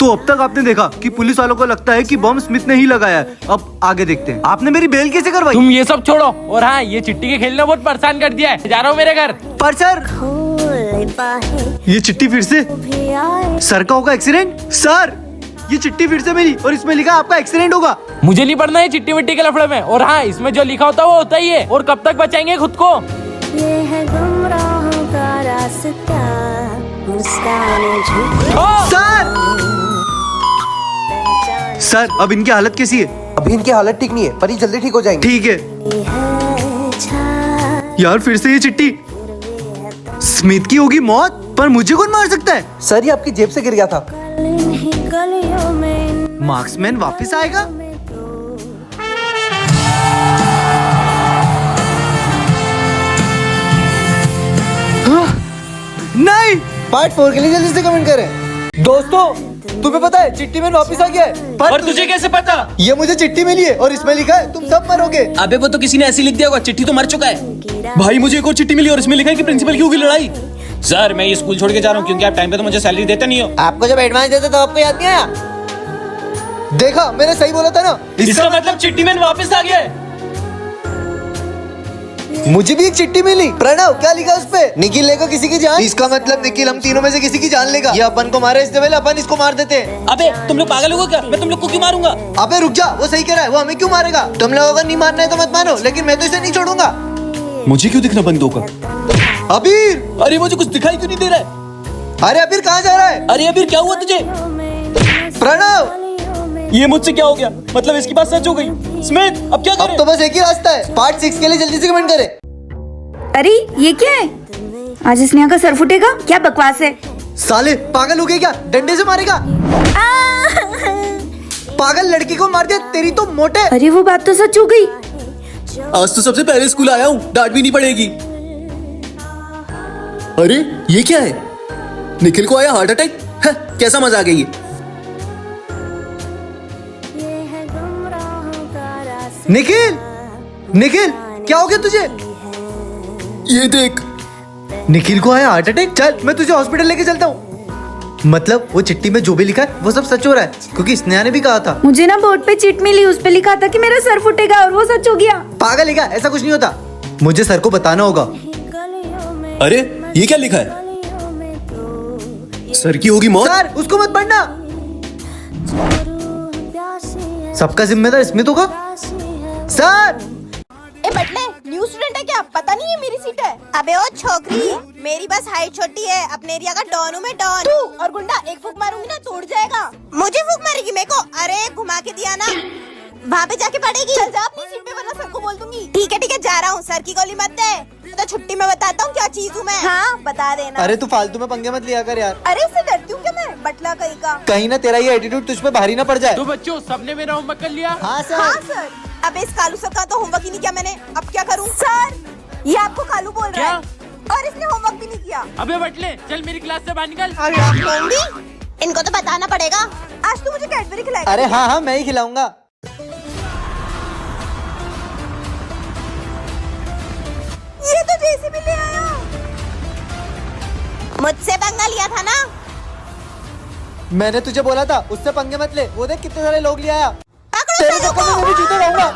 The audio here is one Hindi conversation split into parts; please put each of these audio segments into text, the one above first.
तो अब तक आपने देखा कि पुलिस वालों को लगता है कि बम स्मिथ ने ही लगाया है। अब आगे देखते हैं। आपने मेरी बेल कैसे करवाई? तुम ये सब छोड़ो और हाँ, ये चिट्ठी के खेलने बहुत परेशान कर दिया है। जा रहा हूँ मेरे घर। पर सर, ये चिट्ठी फिर से सर का होगा एक्सीडेंट? सर, ये चिट्ठी फिर से मिली और इसमें लिखा आपका एक्सीडेंट होगा। मुझे नहीं पढ़ना है चिट्ठी मिट्टी के लफड़े में। और हाँ, इसमें जो लिखा होता है वो होता ही है। और कब तक बचाएंगे खुद को? ये है गुमराहों का रास्ता, मुस्कान झूठी सर, अब इनकी हालत कैसी है? अभी इनकी हालत ठीक नहीं है, पर ये जल्दी ठीक हो जाएंगे। ठीक है यार, फिर से ये चिट्ठी। स्मिथ की होगी मौत, पर मुझे कौन मार सकता है? सर, ये आपकी जेब से गिर गया था। गलियों में मार्क्समैन वापस आएगा? नहीं। पार्ट 4 के लिए जल्दी से कमेंट करें। दोस्तों, तुम्हें पता है चिट्ठी में वापस आ गया है। और तुझे कैसे पता? ये मुझे चिट्ठी मिली है और इसमें लिखा है तुम सब मरोगे। अबे वो तो किसी ने ऐसी लिख दिया होगा, चिट्ठी तो मर चुका है। भाई मुझे एक और चिट्ठी मिली और इसमें लिखा है कि प्रिंसिपल की होगी लड़ाई। सर, मैं ये स्कूल छोड़ के जा रहा हूँ क्योंकि आप टाइम पे तो मुझे सैलरी देते नहीं हो। आपको जब एडवांस देते तो आपको याद नहीं आया? देखा, मैंने सही बोला था ना। इसका मतलब चिट्ठी में वापस आ गया है। मुझे भी एक चिट्ठी मिली। प्रणव, क्या लिखा उस पे? निखिल लेगा किसी की जान। इसका मतलब निखिल हम तीनों में से किसी की जान लेगा। ये अपन को मारे, इससे पहले अपन इसको मार देते हैं। अबे तुम लोग पागल हो क्या? मैं तुम लोग को क्यों मारूंगा? अबे रुक जा, वो सही कह रहा है। वो हमें क्यों मारेगा? तुम लोगों को नहीं मारना है तो मत मानो, लेकिन मैं तो इसे नहीं छोड़ूंगा। मुझे क्यों दिखना बंद होगा? अबीर, अरे मुझे कुछ दिखाई क्यों नहीं दे रहा है? अरे अबीर कहाँ जा रहा है? अरे अबीर, क्या हुआ तुझे? प्रणव, ये मुझसे क्या हो गया? मतलब इसकी बात सच हो गई। स्मिथ, अब क्या अब करें? तो बस एक ही रास्ता है। पार्ट 6 के लिए जल्दी से कमेंट करें। अरे ये क्या है? आज स्नेहा का सर फुटेगा? क्या बकवास है? साले पागल हो गए क्या? डंडे से मारेगा? पागल लड़की को मार दिया, तेरी तो मोटे। अरे वो बात तो सच हो गई। आज तो सबसे पहले स्कूल आया हूँ, डांट भी नहीं पड़ेगी। अरे ये क्या है? निखिल को आया हार्ट अटैक? कैसा मजा आ गई ये? निखिल, निखिल, क्या हो गया तुझे? ये देख, निखिल को आया हार्ट अटैक। चल, मैं तुझे हॉस्पिटल लेके चलता हूँ। मतलब वो चिट्ठी में जो भी लिखा है वो सब सच हो रहा है, क्योंकि स्नेहा ने भी कहा था। मुझे ना बोर्ड पे चिट मिली, उस पे लिखा था कि मेरा सर फुटेगा और वो सच हो गया। पागल है क्या? ऐसा कुछ नहीं होता। मुझे सर को बताना होगा। अरे ये क्या लिखा है? सर की होगी मौत। सर, उसको मत पढ़ना। सबका जिम्मेदार स्मिथ होगा। सर, ए बटले, न्यू स्टूडेंट है क्या? पता नहीं है मेरी सीट है। अबे ओ छोकरी, मेरी बस हाइट छोटी है, अपने एरिया का डॉन हूँ मैं, डॉन। तू और गुंडा, एक फूक मारूंगी ना तो उड़ जाएगा। मुझे फूक मारेगी मेरे को? अरे घुमा के दिया ना, वहाँ पे जाके पड़ेगी। चल जा अपनी सीट पे, वरना सर को बोल दूंगी। ठीक है जा रहा हूँ। सर की गोली मत दे, तो छुट्टी में बताता हूँ क्या चीज हूँ मैं। हाँ बता देना। अरे तू फालतू में पंगे मत लिया कर यार। अरे इससे डरती हूँ क्या मैं? बटला कहीं का। कहीं ना तेरा ये एटीट्यूड तुझ पे भारी ना पड़ जाए। तो बच्चों, सबने मेरा होमवर्क कर लिया? हाँ सर। हाँ सर। अबे इस कालू सर का तो होमवर्क ही नहीं किया मैंने, अब क्या करूँ? सर, ये आपको कालू बोल रहा है और इसने होमवर्क भी नहीं किया। अबे बटले, चल मेरी क्लास से बाहर निकल। इनको तो बताना पड़ेगा। आज तू मुझे कैडबरी खिलाएगा। अरे हाँ, मैं ही खिलाऊंगा। ये तो जेसीबी ले आया। मुझसे पंगा लिया था ना? मैंने तुझे बोला था उससे पंगे मत ले। वो देख कितने सारे लोग ले आया। पकड़ो तेरे सालों चक्कर में को। मैं भी जीते रहूंगा।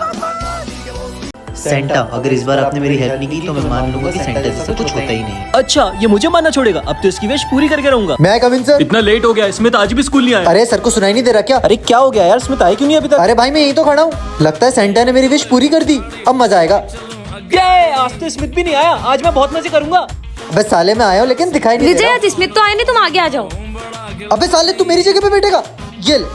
सेंटा, अगर इस बार आपने मेरी हेल्प नहीं की तो मैं मान लूंगा कि सेंटा जैसा कुछ होता ही नहीं। अच्छा, ये मुझे मानना छोड़ेगा? अब तो इसकी विश पूरी करके रहूंगा। मैं कम इन सर। इतना लेट हो गया, स्मिथ आज भी स्कूल नहीं आया। अरे सर को सुनाई नहीं दे रहा क्या? अरे क्या हो गया यार, स्मिथ आए क्यों नहीं अभी तक? अरे भाई, मैं यही तो खड़ा हूँ। लगता है सेंटा ने मेरी विश पूरी कर दी। अब मजा आएगा। ये आज तो स्मिथ भी नहीं आया, आज मैं बहुत मजे करूंगा। बस साले में आया हूँ लेकिन दिखाई नहीं दे विजय, रहा। आज स्मिथ तो आए नहीं, तुम आगे आ जाओ। अबे साले, तू मेरी जगह पे बैठेगा? ये ले।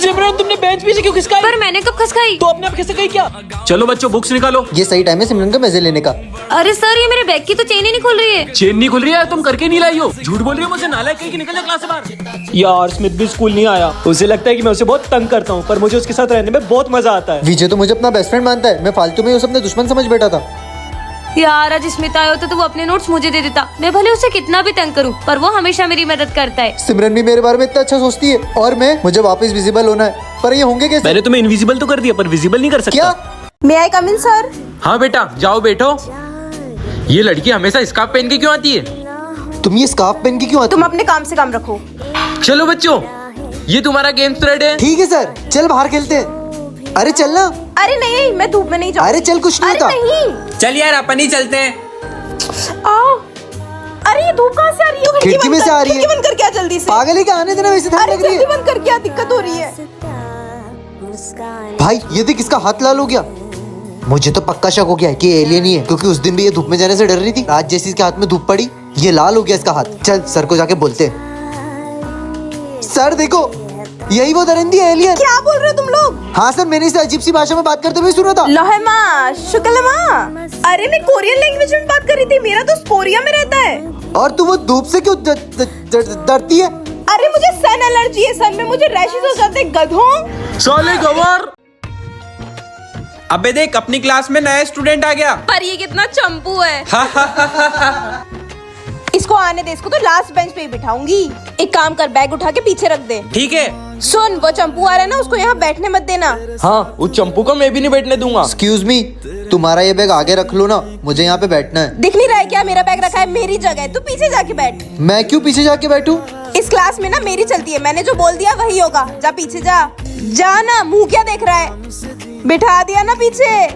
सिमरन, तुमने बेंच पीछे क्यों खिसकाई? पर मैंने कब खसकाई? तो अपने आप खिसकाई क्या? चलो बच्चों, बुक्स निकालो। ये सही टाइम है सिमरन का मजे लेने का। अरे सर, ये मेरे बैग की तो चेन ही नहीं खुल रही है। चेन नहीं खुल रही है? तुम करके नहीं लाई हो? झूठ बोल रही हो मुझसे, नालायक कहीं की। निकल जा क्लास से बाहर। यार स्मिथ भी स्कूल नहीं आया। उसे लगता है कि मैं उसे बहुत तंग करता हूँ, पर मुझे उसके साथ रहने में बहुत मजा आता है। विजय तो मुझे अपना बेस्ट फ्रेंड मानता है। मैं फालतू में उसे अपने दुश्मन समझ बैठा था। यार, आज स्मिथ आया होता तो वो अपने नोट्स मुझे दे देता। मैं भले उसे कितना भी तंग करूं, पर वो हमेशा मेरी मदद करता है। सिमरन भी मेरे बारे में इतना अच्छा सोचती है और मुझे वापस विजिबल होना है। पर ये होंगे कैसे? मैंने तुम्हें इनविजिबल तो कर दिया, पर विजिबल नहीं कर सकता। क्या? मे आई कम इन सर? हाँ बेटा, जाओ बैठो। ये लड़की हमेशा स्कार्फ पहन के क्यों आती है? तुम ये स्कार्फ पहन के क्यों आती? तुम अपने काम से काम रखो। चलो बच्चों, ये तुम्हारा गेम थ्रेड है। ठीक है सर, चल बाहर खेलते हैं। अरे चल ना। अरे नहीं, मैं धूप में नहीं जाऊँ। अरे चल, कुछ नहीं अरे होता। नहीं। चल यार, अपन ही चलते हैं। आओ। अरे ये धूप कहाँ से आ रही है? खिड़की में से आ रही है। खिड़की बंद कर क्या जल्दी से। पागल है क्या? आने देना, वैसे ठंड अरे लग रही जल्दी है। बंद कर, क्या दिक्कत हो रही है? भाई ये देख, इसका हाथ लाल हो गया। मुझे तो पक्का शक हो गया है कि ये एलियन ही है, क्योंकि उस दिन भी ये धूप में जाने से डर रही थी। आज जैसे इसके हाथ में धूप पड़ी, ये लाल हो गया इसका हाथ। चल सर को जाके बोलते हैं। सर देखो, यही वो दरिंदी एलियन। क्या बोल रहे हो तुम लोग? हाँ सर, मैंने इसे अजीब सी भाषा में बात करते हुए सुना था। लोहेमा, शुक्लमा। अरे मैं कोरियन लैंग्वेज में बात कर रही थी। मेरा दोस्त कोरिया में रहता है। और तू वो धूप से क्यों डरती है? अरे मुझे सन एलर्जी है, सन में मुझे रैशेस हो जाते हैं, गधों। साले गवर। अबे देख, अपनी क्लास में नया स्टूडेंट आ गया। पर ये कितना चंपू है। इसको आने दे, इसको तो लास्ट बेंच पे ही बिठाऊंगी। एक काम कर, बैग उठा के पीछे रख दे। ठीक है। सुन, वो चंपू आ रहा है ना, उसको यहाँ बैठने मत देना। हाँ, उस चंपू को मैं भी नहीं बैठने दूंगा। एक्सक्यूज मी, तुम्हारा ये बैग आगे रख लो ना, मुझे यहाँ पे बैठना है। दिख नहीं रहा है क्या? मेरा बैग रखा है, मेरी जगह है, तू पीछे जाके बैठ। मैं क्यों पीछे जाके बैठूं? इस क्लास में ना मेरी चलती है, मैंने जो बोल दिया वही होगा। जा पीछे जा। जा ना, मुंह क्या देख रहा है? बिठा दिया ना पीछे।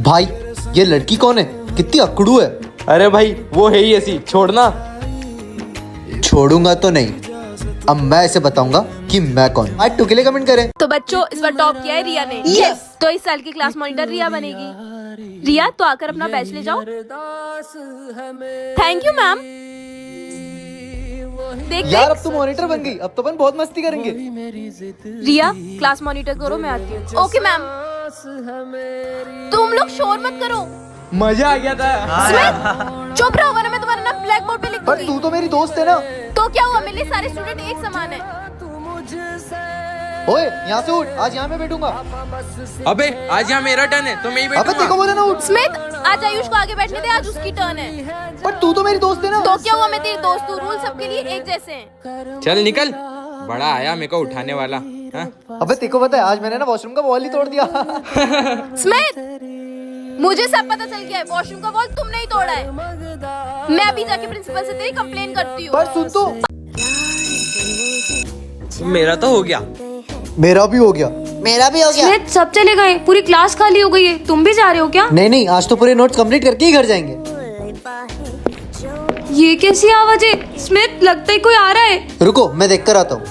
भाई ये लड़की कौन है? कितनी अकड़ू है। अरे भाई, वो है ही ऐसी, छोड़ना। छोड़ूंगा तो नहीं, अब मैं इसे बताऊंगा कि मैं कौन। आज टू के लिए कमेंट करें। तो बच्चों, इस बार टॉप किया है रिया ने। Yes। तो इस साल की क्लास मॉनिटर रिया बनेगी। रिया, तो आकर अपना बैच ले जाओ। Thank you ma'am. देख यार देख, अब तू मॉनिटर बन गई, अब तो अपन बहुत मस्ती करेंगे। रिया क्लास मॉनिटर करो, मैं आती हूँ। Okay ma'am. तुम लोग शोर मत करो। मजा आ गया था। स्मिथ, चुप रहो वरना मैं तुम्हारा नाम ब्लैक बोर्ड पे लिख पर दूंगी। तू तो मेरी दोस्त है ना। तो क्या हुआ, मेरे लिए सारे स्टूडेंट एक समान है। ओए यहाँ से उठ, आज यहाँ मैं बैठूंगा। अबे आज यहाँ मेरा टर्न है, तो मैं ही अबे देखो बैठूंगा। बोले ना उठ। स्मिथ, आज आयुष को आगे बैठने दे, आज उसकी टर्न है। पर तू तो मेरी दोस्त है ना। तो क्या हुआ, मैं तेरी दोस्त हूँ, रूल सबके लिए एक जैसे हैं। चल निकल, बड़ा आया मेरे को उठाने वाला। हाँ? अबे तेको पता है, आज मैंने ना वॉशरूम का वॉल ही तोड़ दिया। स्मिथ, मुझे सब पता चल गया है, वॉशरूम का वॉल तुमने ही तोड़ा है। मैं अभी जाके प्रिंसिपल से तेरी कंप्लेन करती हूँ। पर सुन तो, मेरा तो हो गया। मेरा भी हो गया। मेरा भी हो गया। स्मिथ, सब चले गए, पूरी क्लास खाली हो गई है। तुम भी जा रहे हो क्या? नहीं नहीं, आज तो पूरे नोट्स कंप्लीट करके ही घर जाएंगे। ये कैसी आवाज है? स्मिथ, लगता है कोई आ रहा है। रुको मैं देख कर आता हूँ।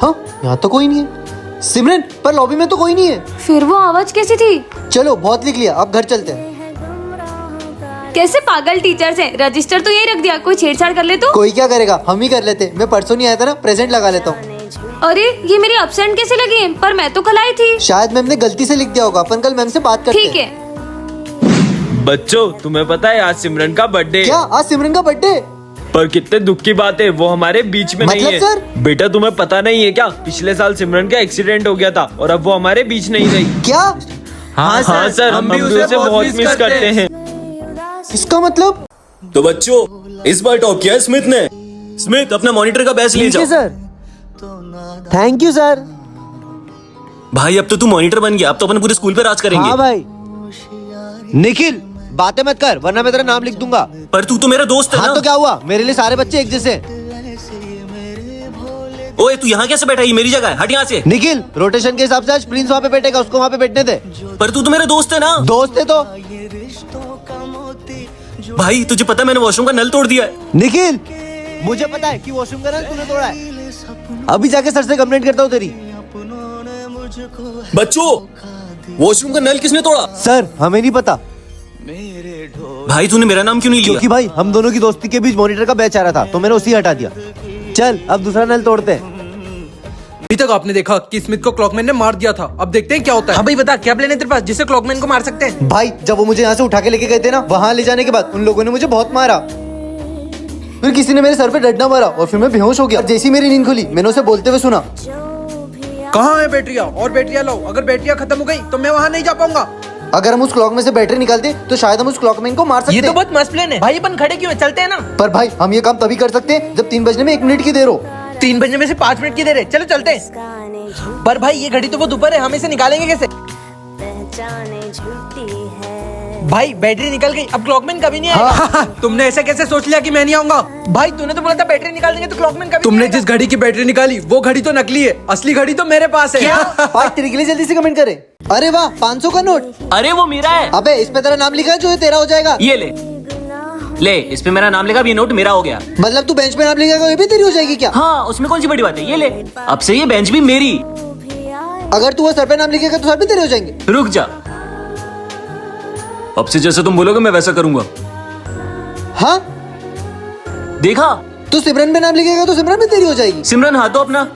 हाँ यहाँ तो कोई नहीं है। सिमरन, पर लॉबी में तो कोई नहीं है। फिर वो आवाज कैसी थी? चलो बहुत लिख लिया, अब घर चलते हैं। कैसे पागल टीचर्स हैं, रजिस्टर तो यही रख दिया, कोई छेड़छाड़ कर ले तो। कोई क्या करेगा, हम ही कर लेते। मैं परसों नहीं आया था ना, प्रेजेंट लगा लेता हूँ। अरे ये मेरी एब्सेंट कैसे लगी है? पर मैं तो कल आई थी। शायद मैम ने गलती से लिख दिया होगा, अपन कल मैम से बात करते ठीक हैं। है। बच्चों, तुम्हें पता है आज सिमरन का बर्थडे। क्या आज सिमरन का बर्थडे? पर कितने दुख की बात है, वो हमारे बीच में नहीं मतलब है। सर? बेटा तुम्हें पता नहीं है क्या, पिछले साल सिमरन का एक्सीडेंट हो गया था और अब वो हमारे बीच नहीं रही। क्या? हाँ सर, हम भी उसे बहुत मिस करते हैं। इसका मतलब? तो बच्चों, इस बार टॉप किया है स्मिथ ने। स्मिथ, अपना मॉनिटर का बैच ले ठीक जाओ। है सर। Thank you sir. भाई अब तो तू मॉनिटर बन गया, अब तो अपन पूरे स्कूल पे राज करेंगे। हाँ भाई। निखिल, बातें मत कर वरना मैं तेरा नाम लिख दूंगा। पर तू तो मेरा दोस्त है हाँ ना। तो क्या हुआ, मेरे लिए सारे बच्चे एक जैसे हैं। ओए तू यहाँ कैसे बैठा है, ये मेरी जगह है, हट यहाँ से। निखिल, रोटेशन के हिसाब से आज प्रिंस वहाँ पे बैठेगा, उसको वहाँ पे बैठने दे। पर तू तो मेरा दोस्त है ना। दोस्त है तो। भाई तुझे पता है मैंने वॉशरूम का नल तोड़ दिया है। निखिल, मुझे पता है कि वॉशरूम का नल तूने तोड़ा है। अभी जाके सर से कंप्लेंट करता हूँ तेरी। बच्चों, वॉशरूम का नल किसने तोड़ा? सर हमें नहीं पता। भाई तूने मेरा नाम क्यों नहीं लिया? क्योंकि भाई हम दोनों की दोस्ती के बीच मॉनिटर का बैच आ रहा था, तो मैंने उसी हटा दिया। चल अब दूसरा नल तोड़ते हैं। अभी तक आपने देखा कि स्मिथ को क्लॉकमैन ने मार दिया था, अब देखते हैं क्या होता है। हाँ भाई बता, क्या प्लान है तेरे पास जिससे क्लॉकमैन को मार सकते हैं? भाई जब वो मुझे यहाँ से उठा के लेके गए थे ना, वहाँ ले जाने के बाद उन लोगों ने मुझे बहुत मारा। फिर किसी ने मेरे सर पे डंडा मारा और फिर मैं बेहोश हो गया। जैसी मेरी नींद खुली, मैंने उसे बोलते हुए सुना, कहाँ है बैटरिया? और बैटरिया लाओ, अगर बैटरिया खत्म हो गई तो मैं वहाँ नहीं जा पाऊंगा। अगर हम उस क्लॉक में से बैटरी निकालते तो शायद हम उस क्लॉकमैन को मार सकते। ये तो बहुत मस्त प्लान है भाई, अपन खड़े क्यों है, चलते हैं ना। पर भाई हम ये काम तभी कर सकते हैं जब 3 बजने में 1 मिनट की देर हो। 3 बजने में से 5 मिनट की देर है, चलो चलते हैं। पर भाई ये घड़ी तो वो दोपहर है, हम इसे निकालेंगे कैसे? भाई बैटरी निकल गई, अब क्लॉकमैन कभी नहीं आएगा। तुमने ऐसे कैसे सोच लिया कि मैं नहीं आऊंगा? भाई तूने तो बोला था बैटरी निकाल देंगे तो क्लॉकमैन कभी। तुमने जिस घड़ी की बैटरी निकाली वो घड़ी तो नकली है, असली घड़ी तो मेरे पास है। पार्ट तेरे के लिए जल्दी से कमेंट करे। अरे वाह 500 का नोट। अरे वो मेरा है। अबे इस पे तेरा नाम लिखा है जो ये तेरा हो जाएगा। ये ले इस पे मेरा नाम लिखा, अब ये नोट मेरा हो गया। मतलब तू बेंच पे नाम लिखेगा ये भी तेरी हो जाएगी क्या? हाँ उसमें कौन सी बड़ी बात है, ये ले, अब से ये बेंच भी मेरी। अगर तू वो सर पे नाम लिखेगा तो सर भी तेरे हो जाएंगे। रुक जा, अब से जैसे तुम बोलोगे मैं वैसा करूंगा। हाँ देखा, तू सिमरन पे नाम लिखेगा तो सिमरन भी तेरी हो जाएगी। सिमरन हाँ तो अपना।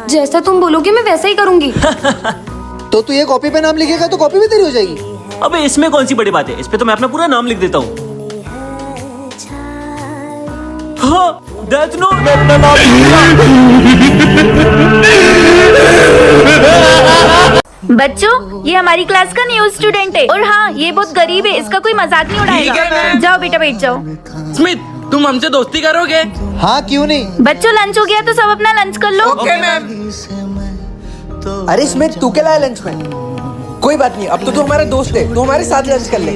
जैसा तुम बोलोगे मैं वैसा ही करूंगी। तो तू ये कॉपी पे नाम लिखेगा तो कॉपी भी तेरी हो जाएगी। अबे इसमें कौन सी बड़ी बात है, इस पे तो मैं अपना पूरा नाम लिख देता हूँ। हाँ, डेथ नोट में अपना नाम बच्चों ये हमारी क्लास का न्यू स्टूडेंट है और हाँ ये बहुत गरीब है, इसका कोई मजाक नहीं उड़ाएगा। जाओ बेटा बैठ जाओ। स्मिथ तुम हमसे दोस्ती करोगे? हाँ क्यों नहीं। बच्चों लंच हो गया तो सब अपना लंच कर लो। Okay ma'am. अरे स्मिथ तू क्या लाया लंच में? कोई बात नहीं, अब तो तू हमारा दोस्त है, तू हमारे साथ लंच कर ले।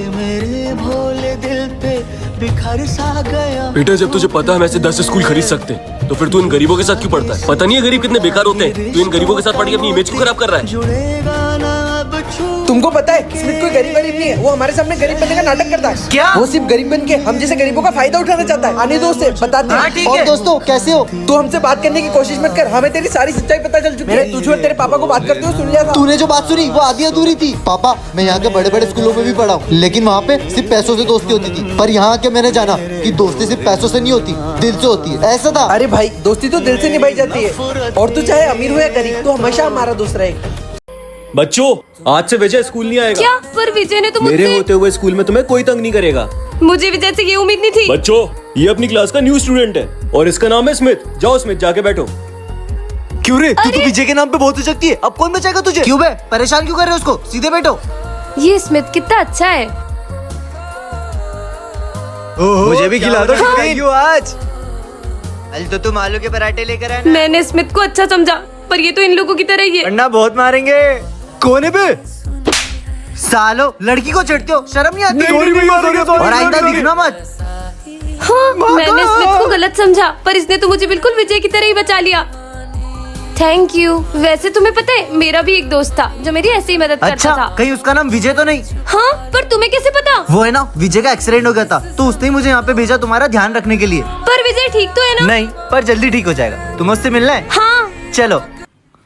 बेटा जब तुझे पता है हम ऐसे 10 स्कूल खरीद सकते हैं तो फिर तू इन गरीबों के साथ क्यों पढ़ता है? पता नहीं है गरीब कितने बेकार होते हैं, तू इन गरीबों के साथ पढ़ के अपनी इमेज को खराब कर रहा है। तुमको पता है स्मिथ कोई गरीब नहीं है, वो हमारे सामने गरीब बनने का नाटक करता है। क्या? वो सिर्फ गरीब बन के हम जैसे गरीबों का फायदा उठाना चाहता है। आने दो उसे, बताते हैं। और दोस्तों कैसे हो? तू हमसे बात करने की कोशिश मत कर, हमें तेरी सारी सच्चाई पता चल चुकी है। तुझे और तेरे पापा को बात करते हुए सुन लिया था। तूने जो बात सुनी वो आधी अधूरी थी। पापा मैं यहाँ के बड़े बड़े स्कूलों में भी पढ़ा हूँ, लेकिन वहाँ पे सिर्फ पैसों से दोस्ती होती थी, पर यहाँ आके मैंने जाना कि दोस्ती सिर्फ पैसों से नहीं होती, दिल से होती है। ऐसा था। अरे भाई दोस्ती तो दिल से निभाई जाती है, और तू चाहे अमीर हो या गरीब, तो हमेशा हमारा दोस्त रहेगा। बच्चों आज से विजय स्कूल नहीं आएगा। क्या? पर विजय ने तो मेरे होते हुए स्कूल में तुम्हें कोई तंग नहीं करेगा। मुझे विजय से ये उम्मीद नहीं थी। बच्चों ये अपनी क्लास का न्यू स्टूडेंट है और इसका नाम है स्मिथ। जाओ स्मिथ जाके बैठो। क्यों रे, तू तो विजय के नाम पे बहुत उचकती है, अब कौन बचाएगा तुझे? क्यों बे परेशान क्यों कर रहे हो उसको? सीधे बैठो। ये स्मिथ कितना अच्छा है। मुझे भी खिला दो क्यों आज? कल तो तुम आलू के पराठे लेकर आए ना। मैंने स्मिथ को अच्छा समझा, पर ये तो इन लोगों की तरह ही है। वरना बहुत मारेंगे। कौन है बे? सालो लड़की को चिढ़ते हो, शर्म नहीं आती? और आइंदा दिखना मत। हाँ, मैंने स्मिथ को गलत समझा, पर इसने तो मुझे बिल्कुल विजय की तरह ही बचा लिया। Thank you. वैसे तुम्हें पता है मेरा भी एक दोस्त था जो मेरी ऐसे ही मदद करता था। कहीं उसका नाम विजय तो नहीं? हाँ, पर तुम्हें कैसे पता? वो है ना, विजय का एक्सीडेंट हो गया था तो उसने मुझे यहाँ पे भेजा तुम्हारा ध्यान रखने के लिए। पर विजय ठीक तो है ना? नहीं, पर जल्दी ठीक हो जाएगा। तुम्हें उससे मिलना है? हाँ। चलो।